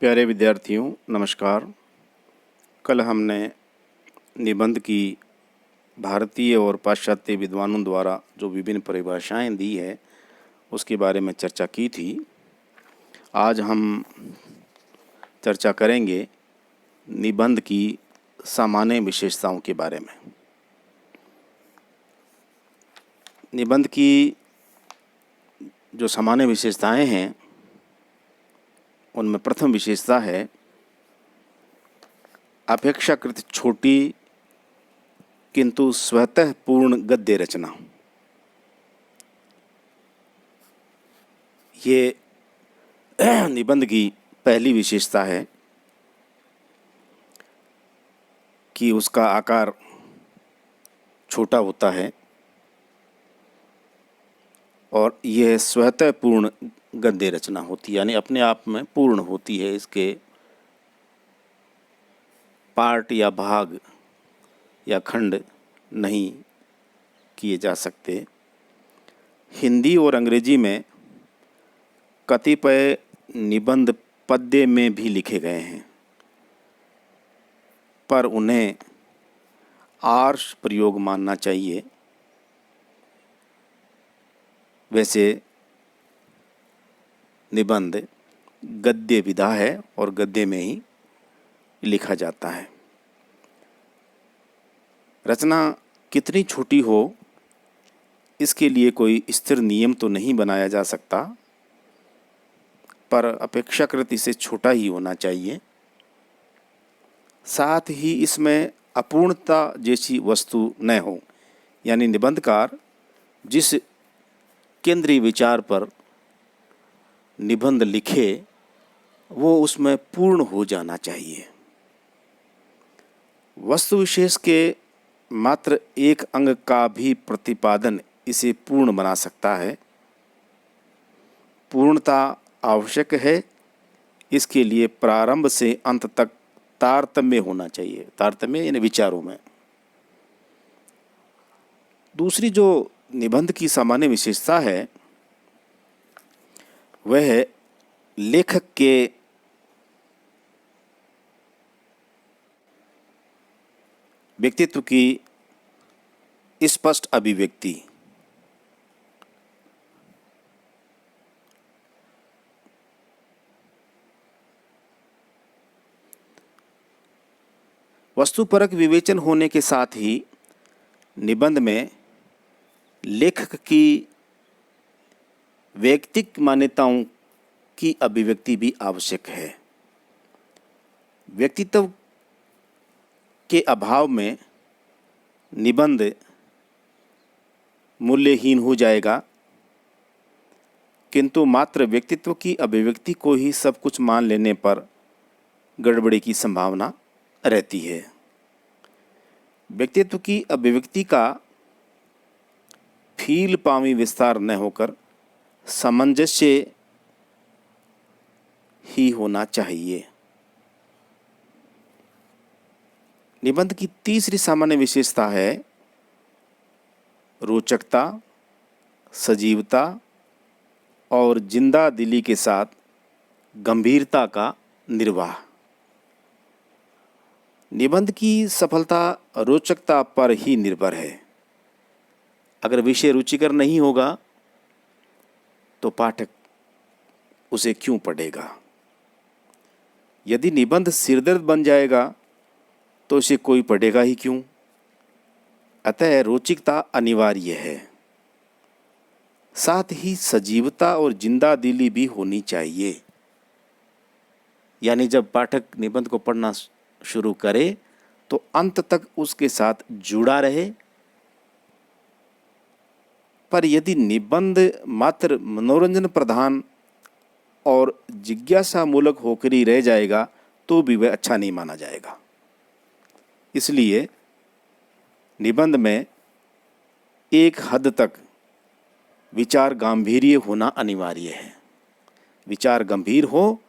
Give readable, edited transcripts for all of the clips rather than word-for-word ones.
प्यारे विद्यार्थियों नमस्कार। कल हमने निबंध की भारतीय और पाश्चात्य विद्वानों द्वारा जो विभिन्न परिभाषाएं दी है उसके बारे में चर्चा की थी। आज हम चर्चा करेंगे निबंध की सामान्य विशेषताओं के बारे में। निबंध की जो सामान्य विशेषताएं हैं उनमें प्रथम विशेषता है अपेक्षाकृत छोटी किंतु स्वतः पूर्ण गद्य रचना। ये निबंध की पहली विशेषता है कि उसका आकार छोटा होता है और यह स्वतः पूर्ण गद्य रचना होती है, यानी अपने आप में पूर्ण होती है। इसके पार्ट या भाग या खंड नहीं किए जा सकते। हिंदी और अंग्रेजी में कतिपय निबंध पद्य में भी लिखे गए हैं, पर उन्हें आर्ष प्रयोग मानना चाहिए। वैसे निबंध गद्य विधा है और गद्य में ही लिखा जाता है। रचना कितनी छोटी हो इसके लिए कोई स्थिर नियम तो नहीं बनाया जा सकता, पर अपेक्षाकृत इसे छोटा ही होना चाहिए। साथ ही इसमें अपूर्णता जैसी वस्तु न हो, यानी निबंधकार जिस केंद्रीय विचार पर निबंध लिखे वो उसमें पूर्ण हो जाना चाहिए। वस्तु विशेष के मात्र एक अंग का भी प्रतिपादन इसे पूर्ण बना सकता है। पूर्णता आवश्यक है, इसके लिए प्रारंभ से अंत तक तारतम्य होना चाहिए। तारतम्य यानी विचारों में। दूसरी जो निबंध की सामान्य विशेषता है वह है लेखक के व्यक्तित्व की स्पष्ट अभिव्यक्ति। वस्तुपरक विवेचन होने के साथ ही निबंध में लेखक की वैयक्तिक मान्यताओं की अभिव्यक्ति भी आवश्यक है। व्यक्तित्व के अभाव में निबंध मूल्यहीन हो जाएगा, किंतु मात्र व्यक्तित्व की अभिव्यक्ति को ही सब कुछ मान लेने पर गड़बड़ी की संभावना रहती है। व्यक्तित्व की अभिव्यक्ति का फील पावी विस्तार न होकर सामंजस्य ही होना चाहिए। निबंध की तीसरी सामान्य विशेषता है रोचकता, सजीवता और जिंदा दिली के साथ गंभीरता का निर्वाह। निबंध की सफलता रोचकता पर ही निर्भर है। अगर विषय रुचिकर नहीं होगा तो पाठक उसे क्यों पढ़ेगा। यदि निबंध सिरदर्द बन जाएगा तो इसे कोई पढ़ेगा ही क्यों। अतः रोचकता अनिवार्य है। साथ ही सजीवता और जिंदा दिली भी होनी चाहिए, यानी जब पाठक निबंध को पढ़ना शुरू करे तो अंत तक उसके साथ जुड़ा रहे। पर यदि निबंध मात्र मनोरंजन प्रधान और जिज्ञासा मूलक होकर ही रह जाएगा तो भी वह अच्छा नहीं माना जाएगा। इसलिए निबंध में एक हद तक विचार गांभीर्य होना अनिवार्य है। विचार गंभीर हो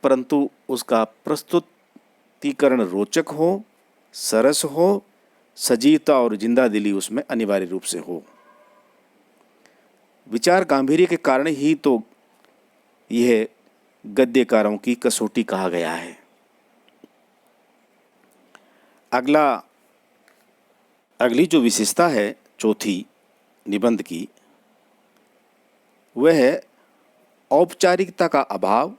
परंतु उसका प्रस्तुतिकरण रोचक हो, सरस हो, सजीवता और जिंदा दिली उसमें अनिवार्य रूप से हो। विचार गांभीर्य के कारण ही तो यह गद्यकारों की कसौटी कहा गया है। अगली जो विशेषता है चौथी निबंध की, वह है औपचारिकता का अभाव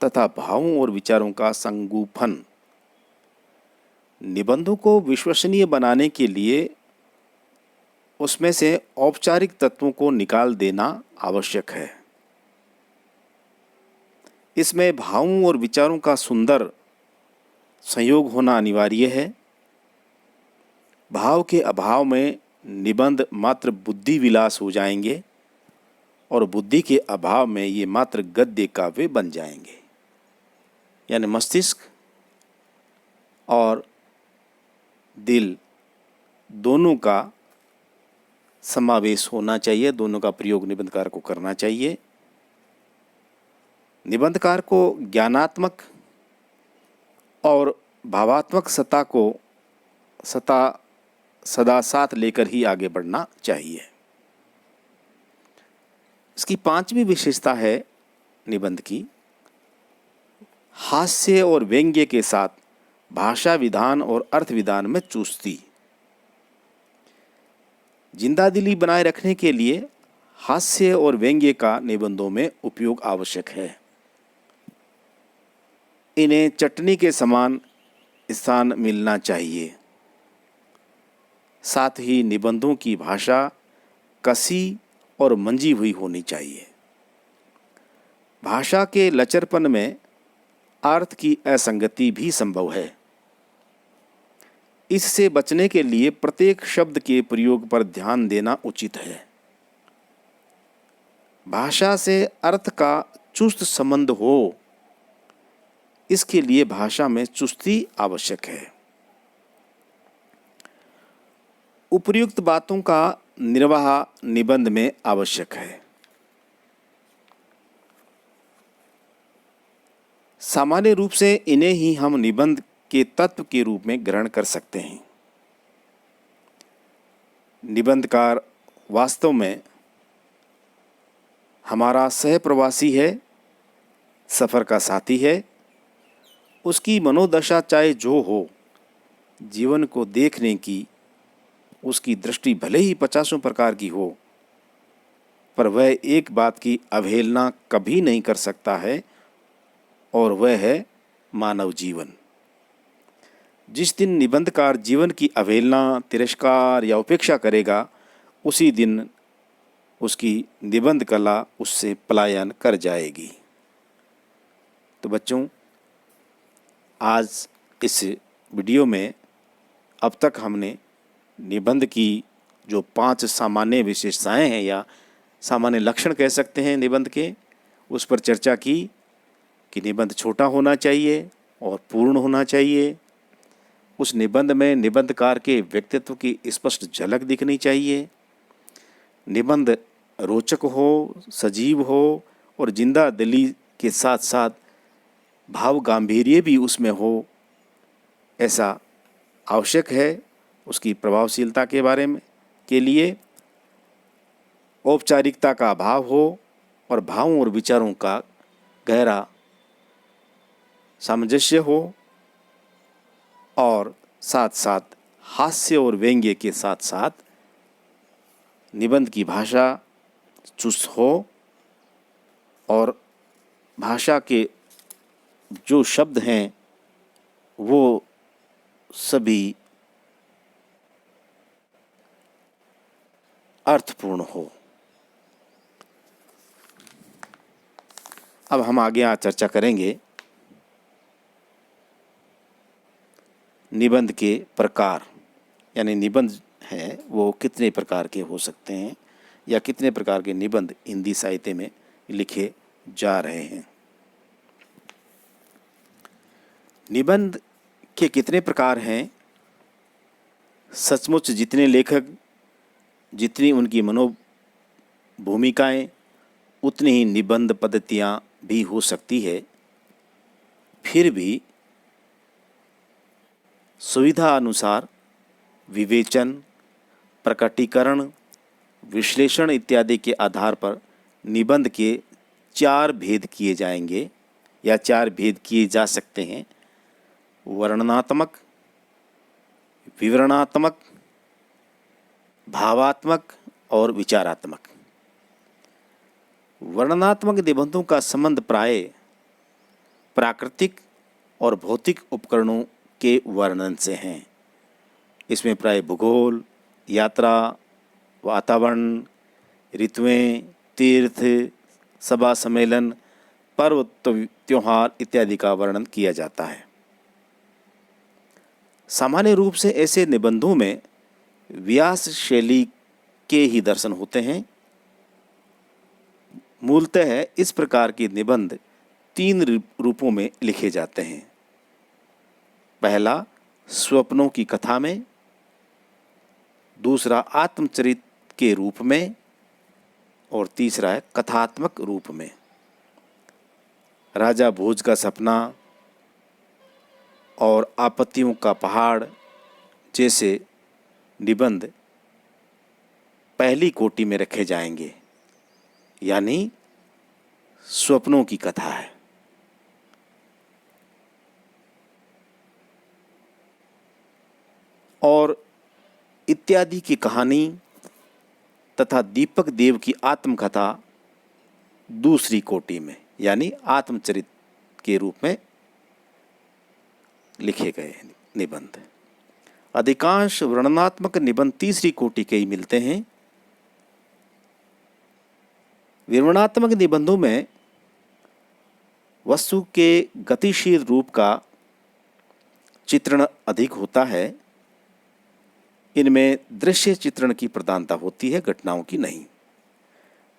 तथा भावों और विचारों का संगूफन। निबंधों को विश्वसनीय बनाने के लिए उसमें से औपचारिक तत्वों को निकाल देना आवश्यक है। इसमें भावों और विचारों का सुंदर संयोग होना अनिवार्य है। भाव के अभाव में निबंध मात्र बुद्धि विलास हो जाएंगे और बुद्धि के अभाव में ये मात्र गद्य काव्य बन जाएंगे। यानी मस्तिष्क और दिल दोनों का समावेश होना चाहिए, दोनों का प्रयोग निबंधकार को करना चाहिए। निबंधकार को ज्ञानात्मक और भावात्मक सत्ता सदा साथ लेकर ही आगे बढ़ना चाहिए। इसकी पांचवी विशेषता है निबंध की, हास्य और व्यंग्य के साथ भाषा विधान और अर्थ विधान में चुस्ती। जिंदादिली बनाए रखने के लिए हास्य और व्यंग्य का निबंधों में उपयोग आवश्यक है। इन्हें चटनी के समान स्थान मिलना चाहिए। साथ ही निबंधों की भाषा कसी और मंजी हुई होनी चाहिए। भाषा के लचरपन में अर्थ की असंगति भी संभव है। इससे बचने के लिए प्रत्येक शब्द के प्रयोग पर ध्यान देना उचित है। भाषा से अर्थ का चुस्त संबंध हो, इसके लिए भाषा में चुस्ती आवश्यक है। उपर्युक्त बातों का निर्वाह निबंध में आवश्यक है। सामान्य रूप से इन्हें ही हम निबंध के तत्व के रूप में ग्रहण कर सकते हैं। निबंधकार वास्तव में हमारा सहप्रवासी है, सफ़र का साथी है। उसकी मनोदशा चाहे जो हो, जीवन को देखने की उसकी दृष्टि भले ही 50 प्रकार की हो, पर वह एक बात की अवहेलना कभी नहीं कर सकता है, और वह है मानव जीवन। जिस दिन निबंधकार जीवन की अवहेलना, तिरस्कार या उपेक्षा करेगा, उसी दिन उसकी निबंध कला उससे पलायन कर जाएगी। तो बच्चों, आज इस वीडियो में अब तक हमने निबंध की जो 5 सामान्य विशेषताएं हैं या सामान्य लक्षण कह सकते हैं निबंध के, उस पर चर्चा की कि निबंध छोटा होना चाहिए और पूर्ण होना चाहिए। उस निबंध में निबंधकार के व्यक्तित्व की स्पष्ट झलक दिखनी चाहिए। निबंध रोचक हो, सजीव हो और जिंदा दिली के साथ साथ भाव गांभीर्य भी उसमें हो, ऐसा आवश्यक है। उसकी प्रभावशीलता के बारे में के लिए औपचारिकता का अभाव हो और भावों और विचारों का गहरा सामंजस्य हो, और साथ साथ हास्य और व्यंग्य के साथ साथ निबंध की भाषा चुस्त हो, और भाषा के जो शब्द हैं वो सभी अर्थपूर्ण हो। अब हम आगे चर्चा करेंगे निबंध के प्रकार, यानी निबंध हैं वो कितने प्रकार के हो सकते हैं या कितने प्रकार के निबंध हिंदी साहित्य में लिखे जा रहे हैं। निबंध के कितने प्रकार हैं? सचमुच जितने लेखक, जितनी उनकी मनोभूमिकाएं, उतनी ही निबंध पद्धतियां भी हो सकती है। फिर भी सुविधा अनुसार विवेचन, प्रकटीकरण, विश्लेषण इत्यादि के आधार पर निबंध के 4 भेद किए जाएंगे। या 4 भेद किए जा सकते हैं: वर्णनात्मक, विवरणात्मक, भावात्मक और विचारात्मक। वर्णनात्मक निबंधों का संबंध प्राय प्राकृतिक और भौतिक उपकरणों के वर्णन से हैं। इसमें प्राय भूगोल, यात्रा, वातावरण, ऋतुएं, तीर्थ, सभा सम्मेलन, पर्व, त्योहार इत्यादि का वर्णन किया जाता है। सामान्य रूप से ऐसे निबंधों में व्यास शैली के ही दर्शन होते हैं। मूलतः इस प्रकार के निबंध 3 रूपों में लिखे जाते हैं। पहला, स्वप्नों की कथा में, दूसरा आत्मचरित के रूप में, और तीसरा है कथात्मक रूप में। राजा भोज का सपना और आपत्तियों का पहाड़ जैसे निबंध पहली कोटि में रखे जाएंगे, यानी स्वप्नों की कथा है। और इत्यादि की कहानी तथा दीपक देव की आत्मकथा दूसरी कोटि में, यानी आत्मचरित के रूप में लिखे गए निबंध। अधिकांश वर्णनात्मक निबंध तीसरी कोटि के ही मिलते हैं। विवरणात्मक निबंधों में वस्तु के गतिशील रूप का चित्रण अधिक होता है। इनमें दृश्य चित्रण की प्रधानता होती है, घटनाओं की नहीं।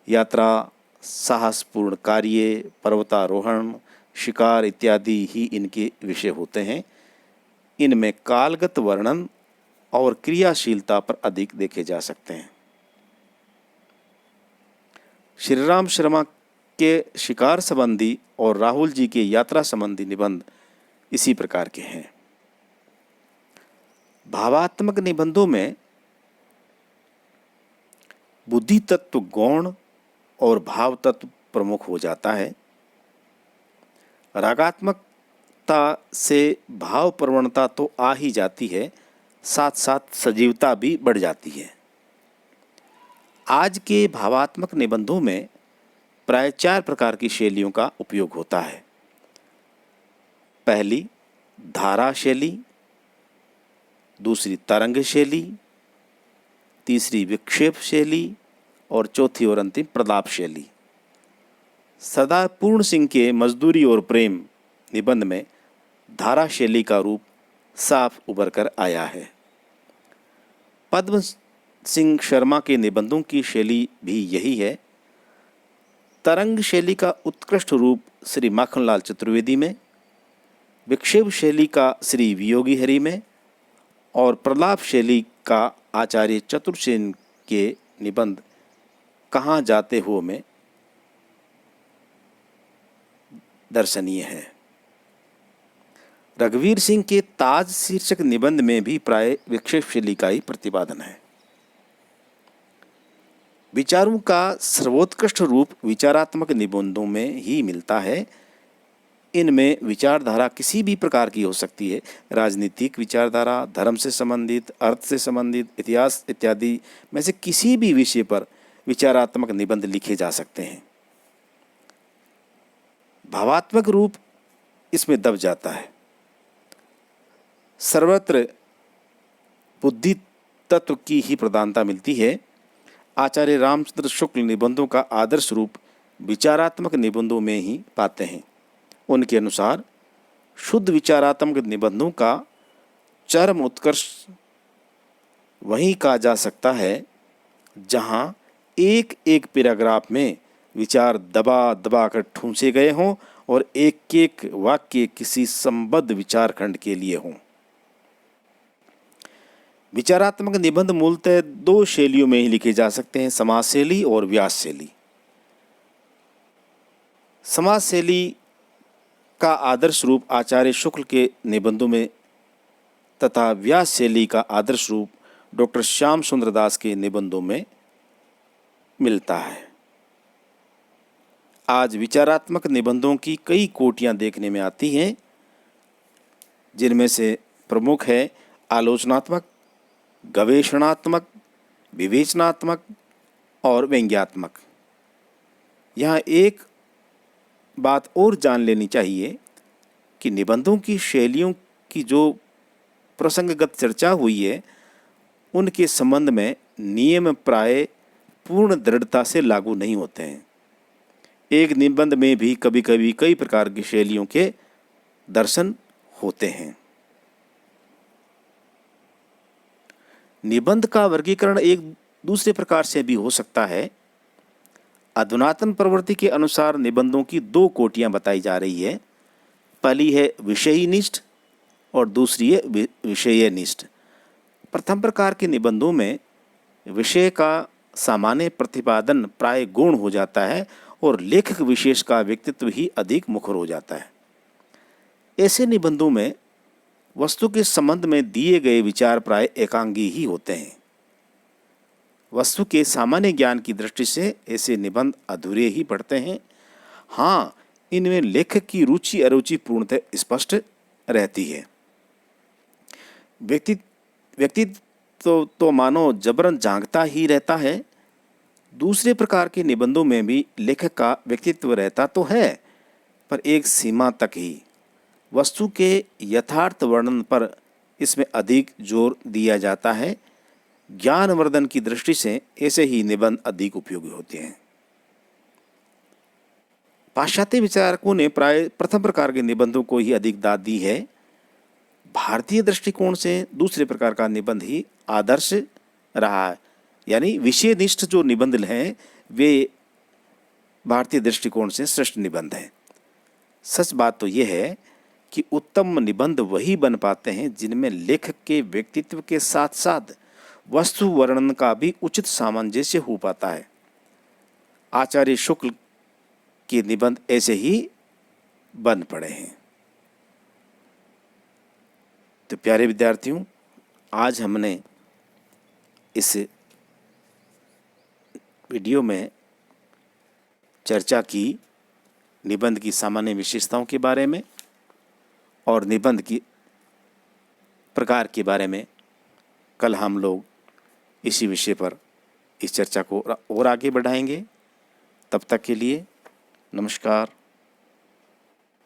यात्रा, साहसपूर्ण कार्य, पर्वतारोहण, शिकार इत्यादि ही इनके विषय होते हैं। इनमें कालगत वर्णन और क्रियाशीलता पर अधिक देखे जा सकते हैं। श्री राम शर्मा के शिकार संबंधी और राहुल जी के यात्रा संबंधी निबंध इसी प्रकार के हैं। भावात्मक निबंधों में बुद्धि तत्व गौण और भाव तत्व प्रमुख हो जाता है। रागात्मकता से भाव प्रवणता तो आ ही जाती है, साथ साथ सजीवता भी बढ़ जाती है। आज के भावात्मक निबंधों में प्राय 4 प्रकार की शैलियों का उपयोग होता है। पहली, धारा शैली, दूसरी तरंग शैली, तीसरी विक्षेप शैली और चौथी और अंतिम प्रलाप शैली। सरदार पूर्ण सिंह के मजदूरी और प्रेम निबंध में धारा शैली का रूप साफ उभर कर आया है। पद्म सिंह शर्मा के निबंधों की शैली भी यही है। तरंग शैली का उत्कृष्ट रूप श्री माखनलाल चतुर्वेदी में, विक्षेप शैली का श्री वियोगी हरि में और प्रलाप शैली का आचार्य चतुर्सेन के निबंध कहाँ जाते हो में दर्शनीय है। रघुवीर सिंह के ताज शीर्षक निबंध में भी प्राय विक्षेप शैली का ही प्रतिपादन है। विचारों का सर्वोत्कृष्ट रूप विचारात्मक निबंधों में ही मिलता है। इनमें विचारधारा किसी भी प्रकार की हो सकती है। राजनीतिक विचारधारा, धर्म से संबंधित, अर्थ से संबंधित, इतिहास इत्यादि में से किसी भी विषय पर विचारात्मक निबंध लिखे जा सकते हैं। भावात्मक रूप इसमें दब जाता है। सर्वत्र बुद्धि तत्व की ही प्रधानता मिलती है। आचार्य रामचंद्र शुक्ल निबंधों का आदर्श रूप विचारात्मक निबंधों में ही पाते हैं। उनके अनुसार शुद्ध विचारात्मक निबंधों का चरम उत्कर्ष वहीं कहा जा सकता है जहां एक एक पैराग्राफ में विचार दबा दबा कर ठूंसे गए हों और एक एक वाक्य किसी संबद्ध विचार खंड के लिए हों। विचारात्मक निबंध मूलतः 2 शैलियों में ही लिखे जा सकते हैं, समास शैली और व्यास शैली। समास शैली का आदर्श रूप आचार्य शुक्ल के निबंधों में तथा व्यास शैली का आदर्श रूप डॉक्टर श्याम सुंदर दास के निबंधों में मिलता है। आज विचारात्मक निबंधों की कई कोटियाँ देखने में आती हैं, जिनमें से प्रमुख है आलोचनात्मक, गवेषणात्मक, विवेचनात्मक और व्यंग्यात्मक। यहाँ एक बात और जान लेनी चाहिए कि निबंधों की शैलियों की जो प्रसंगगत चर्चा हुई है, उनके संबंध में नियम प्राय पूर्ण दृढ़ता से लागू नहीं होते हैं। एक निबंध में भी कभी कभी कई प्रकार की शैलियों के दर्शन होते हैं। निबंध का वर्गीकरण एक दूसरे प्रकार से भी हो सकता है। अधुनातन प्रवृत्ति के अनुसार निबंधों की दो कोटियां बताई जा रही है। पहली है विषयनिष्ठ और दूसरी है विषयनिष्ठ। प्रथम प्रकार के निबंधों में विषय का सामान्य प्रतिपादन प्राय गौण हो जाता है और लेखक विशेष का व्यक्तित्व ही अधिक मुखर हो जाता है। ऐसे निबंधों में वस्तु के संबंध में दिए गए विचार प्राय एकांगी ही होते हैं। वस्तु के सामान्य ज्ञान की दृष्टि से ऐसे निबंध अधूरे ही पड़ते हैं। हाँ, इनमें लेखक की रुचि अरुचि पूर्णतः स्पष्ट रहती है। व्यक्तित्व तो मानो जबरन झांकता ही रहता है। दूसरे प्रकार के निबंधों में भी लेखक का व्यक्तित्व रहता तो है, पर एक सीमा तक ही। वस्तु के यथार्थ वर्णन पर इसमें अधिक जोर दिया जाता है। ज्ञानवर्धन की दृष्टि से ऐसे ही निबंध अधिक उपयोगी होते हैं। पाश्चात्य विचारकों ने प्राय प्रथम प्रकार के निबंधों को ही अधिक दाद दी है। भारतीय दृष्टिकोण से दूसरे प्रकार का निबंध ही आदर्श रहा है, यानी विषयनिष्ठ जो निबंध हैं वे भारतीय दृष्टिकोण से श्रेष्ठ निबंध हैं। सच बात तो यह है कि उत्तम निबंध वही बन पाते हैं जिनमें लेखक के व्यक्तित्व के साथ साथ वस्तु वर्णन का भी उचित सामंजस्य हो पाता है। आचार्य शुक्ल के निबंध ऐसे ही बन पड़े हैं। तो प्यारे विद्यार्थियों, आज हमने इस वीडियो में चर्चा की निबंध की सामान्य विशेषताओं के बारे में और निबंध की प्रकार के बारे में। कल हम लोग इसी विषय पर इस चर्चा को और आगे बढ़ाएंगे। तब तक के लिए नमस्कार।